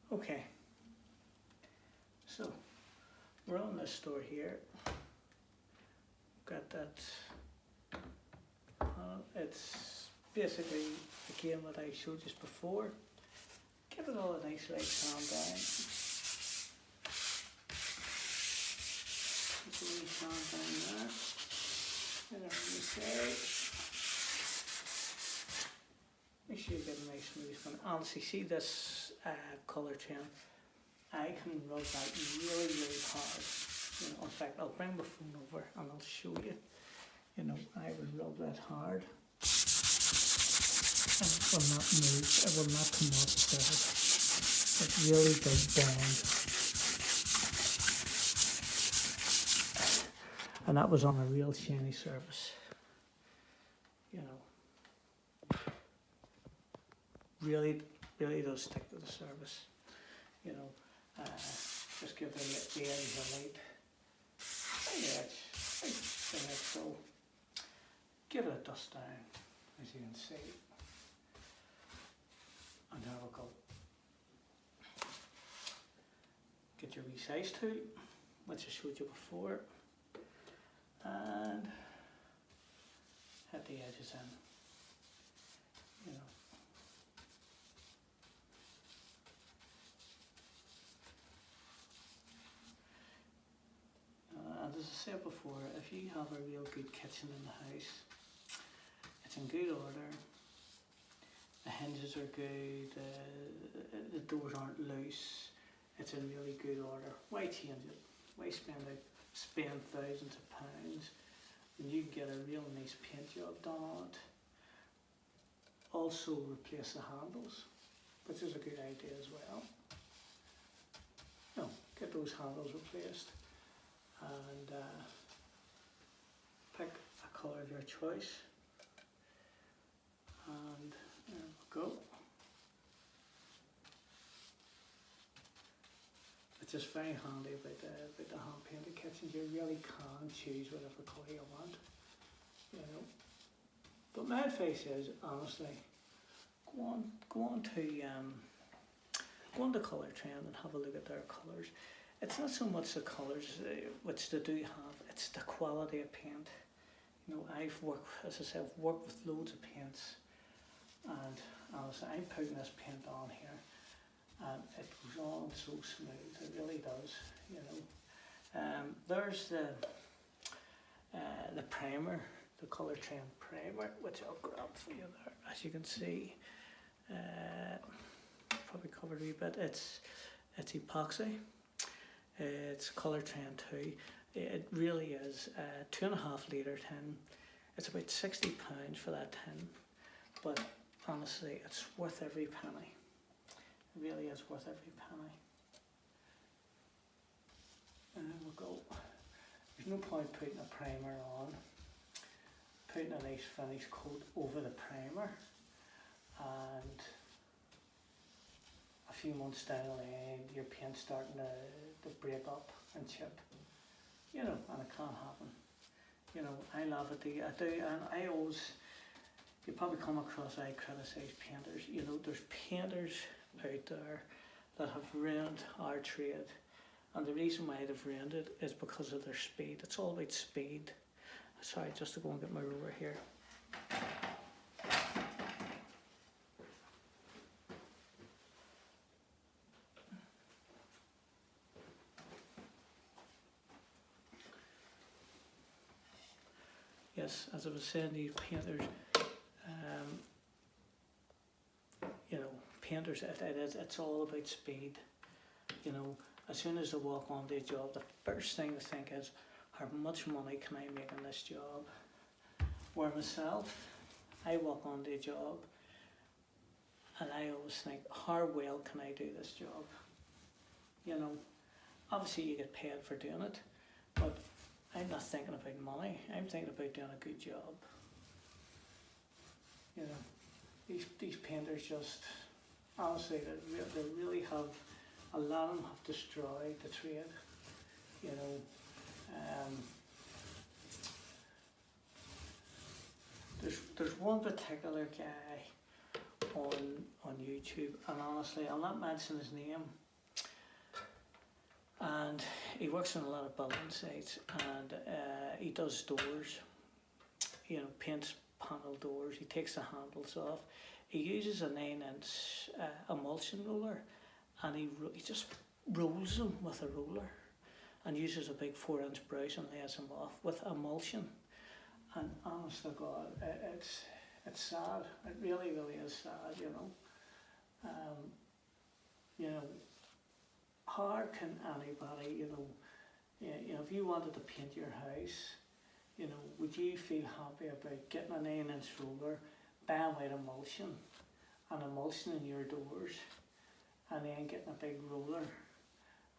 Okay, so we're on this store here. Got that. It's basically the game that I showed you before. Give it all a nice light sand down. Put a wee sand down there. And then you say, make sure you get a nice smooth one. Honestly, see this colour trim? I can rub that really, really hard. You know, in fact, I'll bring my phone over and I'll show you. You know, I will rub that hard. And it will not move, it will not come off the surface. It really does bond. And that was on a real shiny surface. You know, really, really does stick to the surface. You know, just give the edge a light. The edge, so give it a dust down, as you can see. And there we go. Get your resize tool, which I showed you before, and hit the edges in. You know. And as I said before, if you have a real good kitchen in the house, it's in good order. The hinges are good, the doors aren't loose, it's in really good order. Why change it? Why spend thousands of pounds when you can get a real nice paint job done on it? Also replace the handles, which is a good idea as well. No, get those handles replaced and pick a colour of your choice. And there we go. It's just very handy about the hand painted kitchens. You really can choose whatever colour you want, you know. But my advice is, honestly, go on to Colour Trend and have a look at their colours. It's not so much the colours which they do have; it's the quality of paint. You know, I've worked, as I said, I've worked with loads of paints. And honestly, I'm putting this paint on here and it goes on so smooth, it really does, you know. There's the primer, the Colour Trend primer, which I'll grab for you there. As you can see, probably covered a wee bit, it's epoxy, it's Colour Trend 2. It really is a 2.5 litre tin. It's about £60 for that tin, but honestly, it's worth every penny. It really is worth every penny. And there we go. There's no point putting a primer on, putting a nice finish coat over the primer, and a few months down the line, your paint's starting to break up and chip. You know, and it can't happen. You know, I love it. I do, and I always. You probably come across, I criticise painters. You know, there's painters out there that have ruined our trade. And the reason why they've ruined it is because of their speed. It's all about speed. Sorry, just to go and get my ruler here. Yes, as I was saying, these painters, you know, painters, it's all about speed. You know, as soon as they walk onto a job, the first thing they think is, how much money can I make in this job? Where myself, I walk onto a job and I always think, how well can I do this job? You know, obviously you get paid for doing it, but I'm not thinking about money, I'm thinking about doing a good job. You know, these painters just, honestly, they really have, a lot of them have destroyed the trade, you know. There's one particular guy on YouTube, and honestly, I'll not mention his name. And he works on a lot of building sites, and he does doors, paints panel doors. He takes the handles off. He uses a 9-inch emulsion roller, and he just rolls them with a roller, and uses a big 4-inch brush and lays them off with emulsion. And honest to God, it's sad. It really, really is sad. How can anybody, if you wanted to paint your house, would you feel happy about getting a 9-inch roller, buying with emulsion, and emulsioning your doors, and then getting a big roller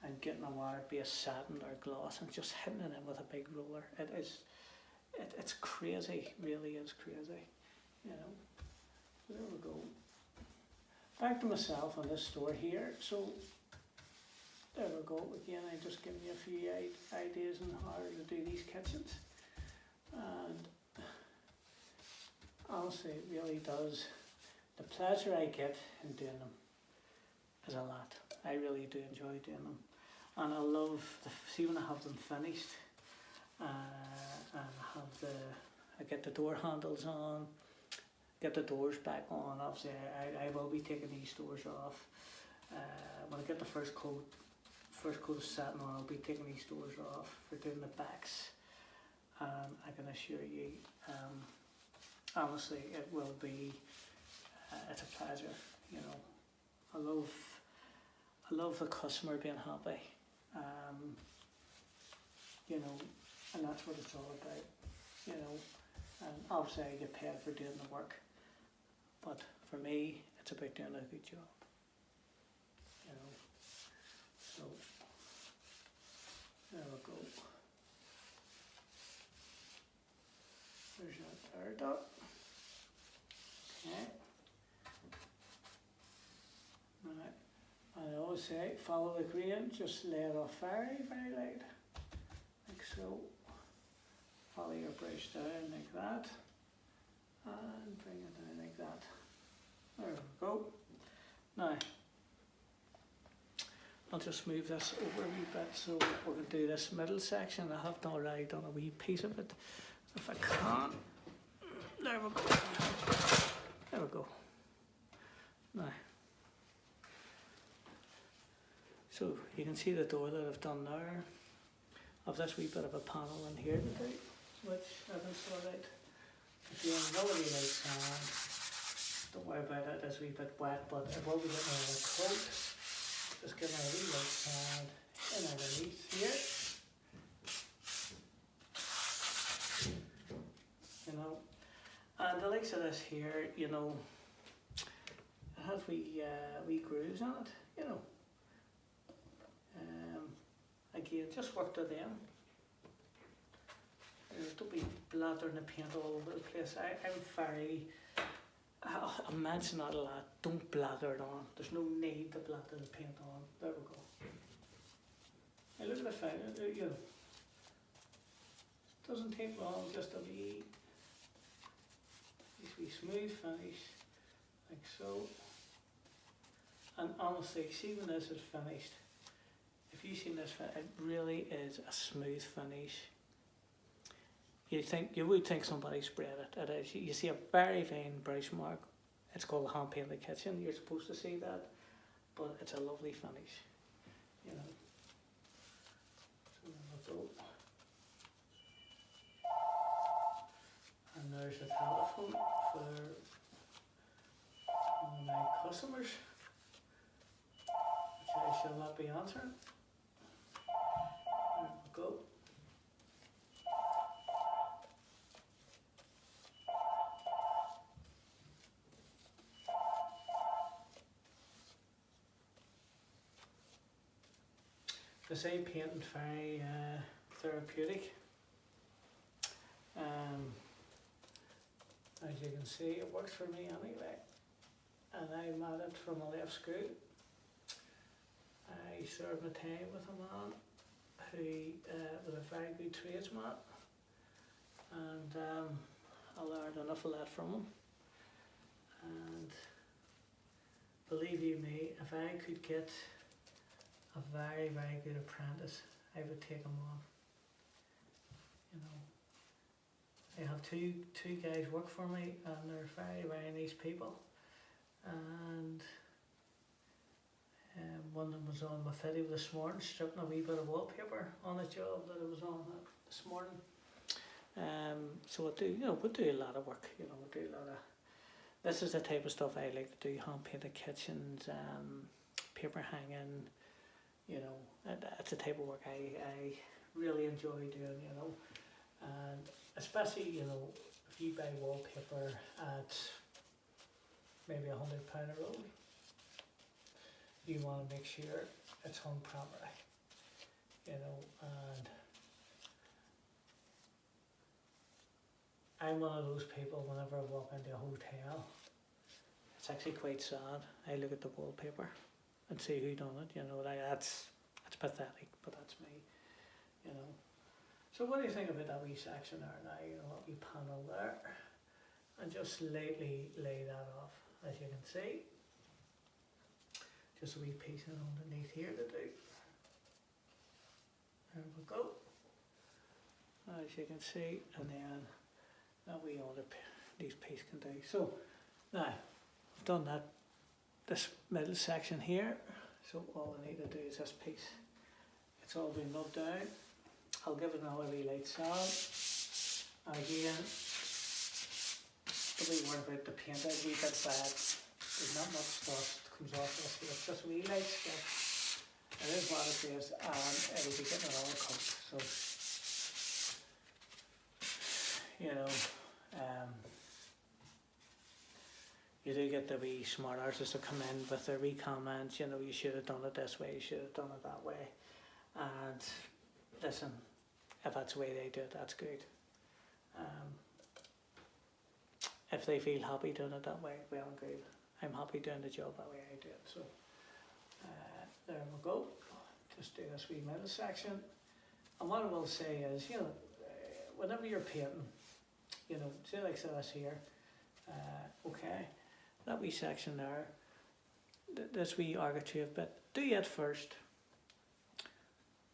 and getting a water-based satin or gloss and just hitting it in with a big roller? It's crazy, really is crazy, So there we go. Back to myself on this store here. So there we go. Again, I just give you a few ideas on how to do these kitchens. And honestly, it really does. The pleasure I get in doing them is a lot. I really do enjoy doing them. And I love, see when I have them finished, and I get the door handles on, get the doors back on. Obviously, I will be taking these doors off. When I get the first coat of satin on, I'll be taking these doors off for doing the backs. I can assure you, honestly, it will be. It's a pleasure. I love the customer being happy. And that's what it's all about. And obviously I get paid for doing the work, but for me, it's about doing a good job. So there we go. There's that there dot. Okay. Now, I always say follow the grain, just lay it off very, very light, like so. Follow your brush down like that, and bring it down like that. There we go. Now, I'll just move this over a wee bit so we can do this middle section. I have already done a wee piece of it. If I can, there we go. There we go. Now, so you can see the door that I've done there. I've this wee bit of a panel in here to do, which I've installed out. Again, nobody likes sand. Don't worry about it, it's a wee bit wet, but it will be getting a coat. Just give it a wee light sand in underneath here. And the likes of this here, it has wee grooves on it, Again, just work to them. Don't be blathering the paint all over the place. I mention that a lot. Don't blather it on. There's no need to blather the paint on. There we go. Now look at the finish. Doesn't take long. Just a wee smooth finish, like so. And honestly, see when this is finished. If you've seen this, it really is a smooth finish. You would think somebody sprayed it. It is. You see a very fine brush mark. It's called a hand painted kitchen. You're supposed to see that, but it's a lovely finish. So there we go. And there's a telephone for all my customers, which I shall not be answering. There we go. The same painting very therapeutic. As you can see, it works for me anyway. And I'm at it from I left school. I served my time with a man who was a very good tradesman, and I learned an awful lot from him. And believe you me, if I could get a very, very good apprentice, I would take him on. You know, I have two guys work for me, and they're very, very nice people. And one of them was on my video this morning, stripping a wee bit of wallpaper on a job that I was on this morning. So we do a lot of work. You know, we do a lot of. This is the type of stuff I like to do: hand painted kitchens, paper hanging. You know, that's the type of work I really enjoy doing. You know, and especially, you know, if you buy wallpaper at maybe £100 a roll, you want to make sure it's hung properly. You know, and I'm one of those people, whenever I walk into a hotel, it's actually quite sad. I look at the wallpaper and see who done it. You know, that's pathetic, but that's me. You know. So what do you think about that wee section there now? You know, that wee panel there, and just lightly lay that off, as you can see. Just a wee piece underneath here to do. There we go. As you can see, and then that wee other these piece can do. So now I've done that, this middle section here. So all I need to do is this piece. It's all been rubbed down. I'll give it another wee light sand. And again, don't be worried about the paint. A wee bit bad. There's not much dust comes off this here. It's just a wee light stuff. It is what it is, and it'll be getting it all cooked. So, you know, you do get the wee smart artists to come in with their wee comments. You know, you should have done it this way. You should have done it that way. And listen, if that's the way they do it, that's good. If they feel happy doing it that way, well and good. I'm happy doing the job that way I do it. So there we go. Just do this wee middle section. And what I will say is, you know, whenever you're painting, you know, say like this here, okay, that wee section there, this wee architrave bit, do it first.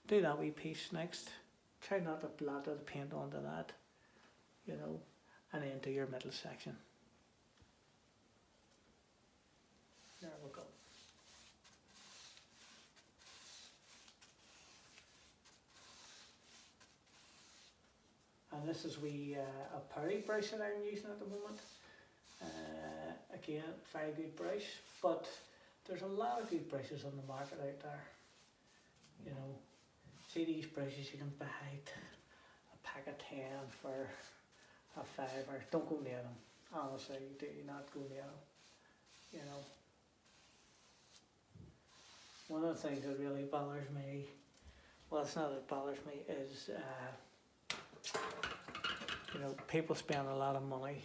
Do that wee piece next. Try not to blather the paint onto that, you know, and then do your middle section. There we go. And this is a Perry brush that I'm using at the moment. Again, very good brush, but there's a lot of good brushes on the market out there. You know, see these brushes you can buy a pack of 10 for a £5. Don't go near them. Honestly, do not go near them. You know. One of the things that really bothers me, well, it's not that bothers me, is you know, people spend a lot of money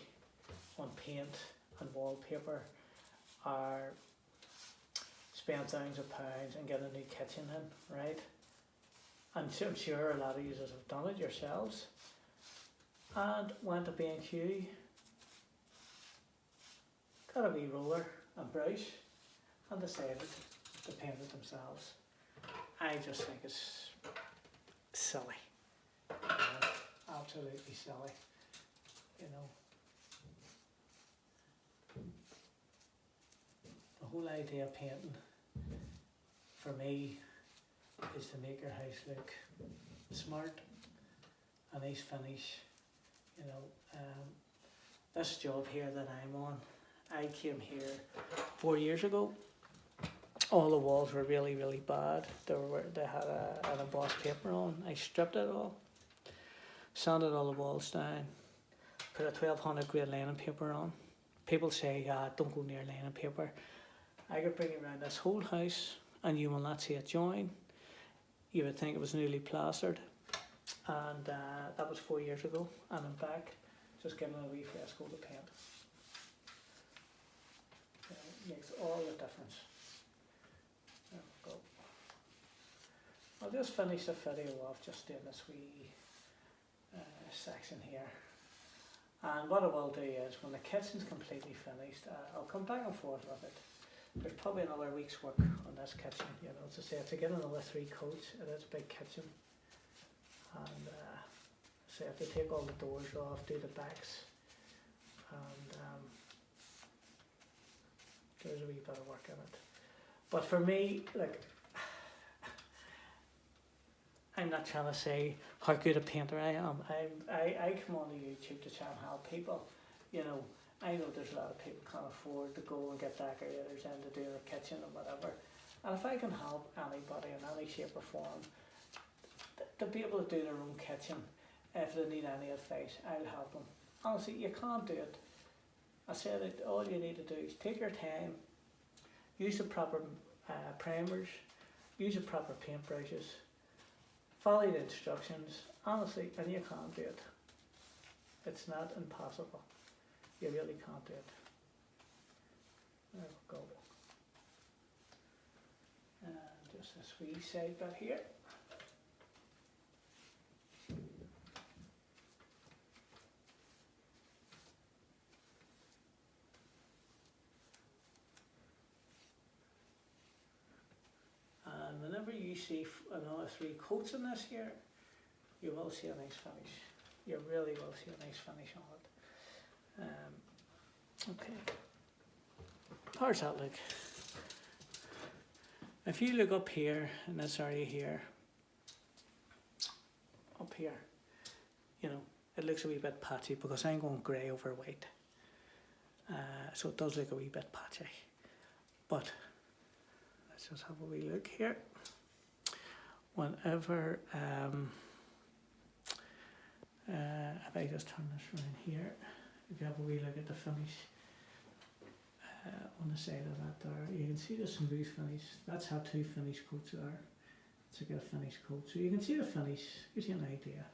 on paint and wallpaper, or spend thousands of pounds and get a new kitchen in, right? And I'm sure a lot of users have done it yourselves, and went to B&Q, got a wee roller and brush, and decided to paint it themselves. I just think it's silly, you know, absolutely silly, you know. The whole idea of painting, for me, is to make your house look smart, a nice finish, you know. This job here that I'm on, I came here 4 years ago. All the walls were really, really bad. They had an embossed paper on. I stripped it all, sanded all the walls down, put a 1200 grade linen paper on. People say, don't go near linen paper. I could bring you around this whole house and you will not see a join. You would think it was newly plastered. And that was 4 years ago. And I'm back, just giving it a wee fresh coat of paint. It makes all the difference. There we go. I'll just finish the video off just doing this wee section here. And what I will do is, when the kitchen's completely finished, I'll come back and forth with it. there's probably another week's work on this kitchen, you know, as I say, to get another 3 coats, it is a big kitchen. And so I have to take all the doors off, do the backs, and there's a wee bit of work in it. But for me, like, I'm not trying to say how good a painter I am. I come on to YouTube to try and help people. You know, I know there's a lot of people can't afford to go and get decorators in to do their kitchen or whatever. And if I can help anybody in any shape or form to be able to do their own kitchen, if they need any advice, I'll help them. Honestly, you can't do it. I said that all you need to do is take your time, use the proper primers, use the proper paintbrushes, follow the instructions, honestly, and you can't do it. It's not impossible. You really can't do it. There we go. And just this wee side bit here. And whenever you see another 3 coats in this here, you will see a nice finish. You really will see a nice finish on it. Okay. How's that look? If you look up here in this area here, up here, you know, it looks a wee bit patchy because I'm going grey over white. So it does look a wee bit patchy. But let's just have a wee look here. Whenever, if I just turn this around here, if you have a wee look at the finish on the side of that there, you can see the smooth finish. That's how 2 finish coats are. To get a finish coat. So you can see the finish, gives you an idea.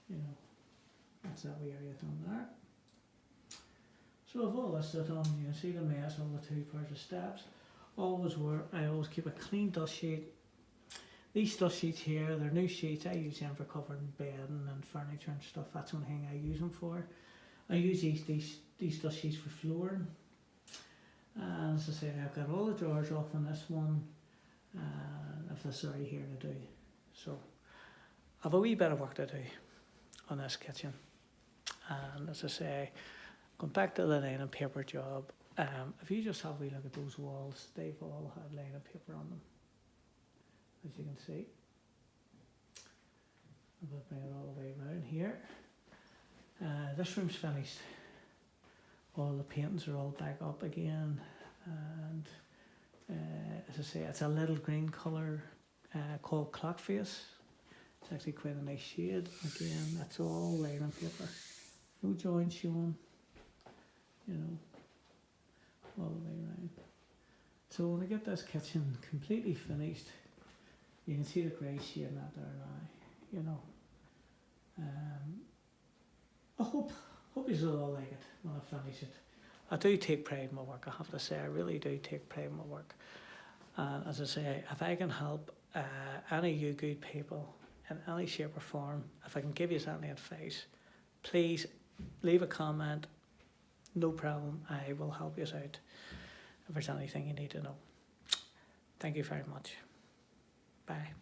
You know, that's that wee area done there. So if all this is done, you can see the mess on the 2 pairs of steps. I always keep a clean dust sheet. These dust sheets here, they're new sheets. I use them for covering bedding and furniture and stuff. That's one thing I use them for. I use these dust sheets for flooring. And as I say, I've got all the drawers off on this one. If that's already here to do. So I've a wee bit of work to do on this kitchen. And as I say, going back to the linen paper job, if you just have a wee look at those walls, they've all had linen paper on them, as you can see. I'll bring it all the way around here. This room's finished. All the paintings are all back up again, and as I say, it's a little green colour called clock face. It's actually quite a nice shade. Again, that's all linen paper. No joints showing, you know, all the way around. So when I get this kitchen completely finished, you can see the grey shade in that there now, you know. I hope you'll all like it when I finish it. I do take pride in my work, I have to say. I really do take pride in my work. And as I say, if I can help any of you good people in any shape or form, if I can give you any advice, please leave a comment. No problem, I will help you out if there's anything you need to know. Thank you very much. Bye.